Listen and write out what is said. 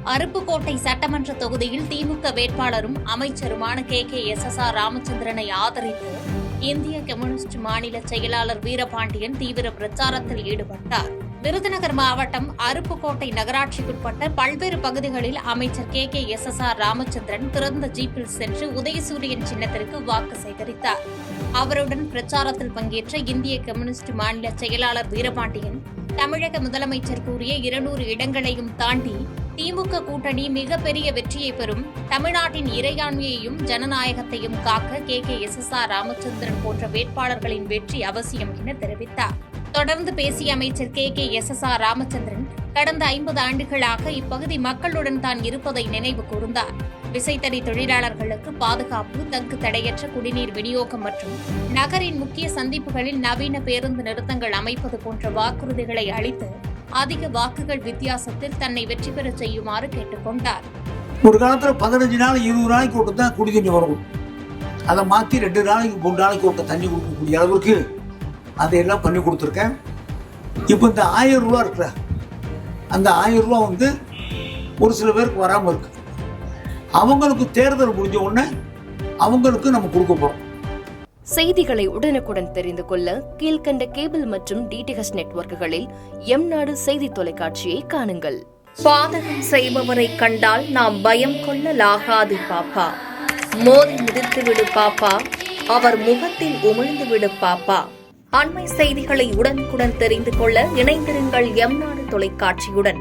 அருப்புக்கோட்டை சட்டமன்ற தொகுதியில் திமுக வேட்பாளரும் அமைச்சருமான KKSSR ராமச்சந்திரனை ஆதரித்து இந்திய கம்யூனிஸ்ட் மாநில செயலாளர் வீரபாண்டியன் தீவிர பிரச்சாரத்தில் ஈடுபட்டார். விருதுநகர் மாவட்டம் அருப்புக்கோட்டை நகராட்சிக்குட்பட்ட பல்வேறு பகுதிகளில் அமைச்சர் KKSSR ராமச்சந்திரன் திறந்த ஜீப்பில் சென்று உதயசூரியன் சின்னத்திற்கு வாக்கு சேகரித்தார். அவருடன் பிரச்சாரத்தில் பங்கேற்ற இந்திய கம்யூனிஸ்ட் மாநில செயலாளர் வீரபாண்டியன் தமிழக முதலமைச்சர் கூறிய 200 இடங்களையும் தாண்டி திமுக கூட்டணி மிகப்பெரிய வெற்றியை பெறும், தமிழ்நாட்டின் இறையாண்மையையும் ஜனநாயகத்தையும் காக்க KKSSR ராமச்சந்திரன் போன்ற வேட்பாளர்களின் வெற்றி அவசியம் என தெரிவித்தார். தொடர்ந்து பேசிய அமைச்சர் KKSSR ராமச்சந்திரன் கடந்த 50 ஆண்டுகளாக இப்பகுதி மக்களுடன் தான் இருப்பதை நினைவு கூர்ந்தார். விசைத்தறி தொழிலாளர்களுக்கு பாதுகாப்பு, தங்கு தடையற்ற குடிநீர் விநியோகம் மற்றும் நகரின் முக்கிய சந்திப்புகளில் நவீன பேருந்து நிறுத்தங்கள் அமைப்பது போன்ற வாக்குறுதிகளை அளித்து அதிக வாக்குகள் வித்தியாசத்தில் தன்னை வெற்றி பெற செய்யுமாறு கேட்டுக் கொண்டார். ஒரு காலத்தில் 15 நாள் 20 நாளைக்கு ஒட்டு தான் குடி தண்ணி வரும். அதை மாற்றி 2 நாளைக்கு 3 நாளைக்கு ஒட்ட தண்ணி கொடுக்கக்கூடிய அளவுக்கு அதையெல்லாம் பண்ணி கொடுத்துருக்கேன். இப்போ இந்த 1000 ரூபா இருக்குல்ல, அந்த 1000 ரூபா ஒரு சில பேருக்கு வராமல் இருக்கு. அவங்களுக்கு தேர்தல் முடிஞ்ச உடனே அவங்களுக்கு நம்ம கொடுக்க போறோம். செய்திகளை உடனுக்குடன் தெரிந்து கொள்ள கீழ்கண்ட கேபிள் மற்றும் DTH நெட்வொர்க்குகளில் எம்நாடு செய்தி தொலைக்காட்சியை காணுங்கள். பாதகம் செய்பவரை கண்டால் நாம் பயம் கொள்ளலாகாது பாப்பா. மோதி மிதித்துவிடு பாப்பா, அவர் முகத்தில் உமிழ்ந்துவிடு பாப்பா. அண்மை செய்திகளை உடனுக்குடன் தெரிந்து கொள்ள இணைந்திருங்கள் எம்நாடு தொலைக்காட்சியுடன்.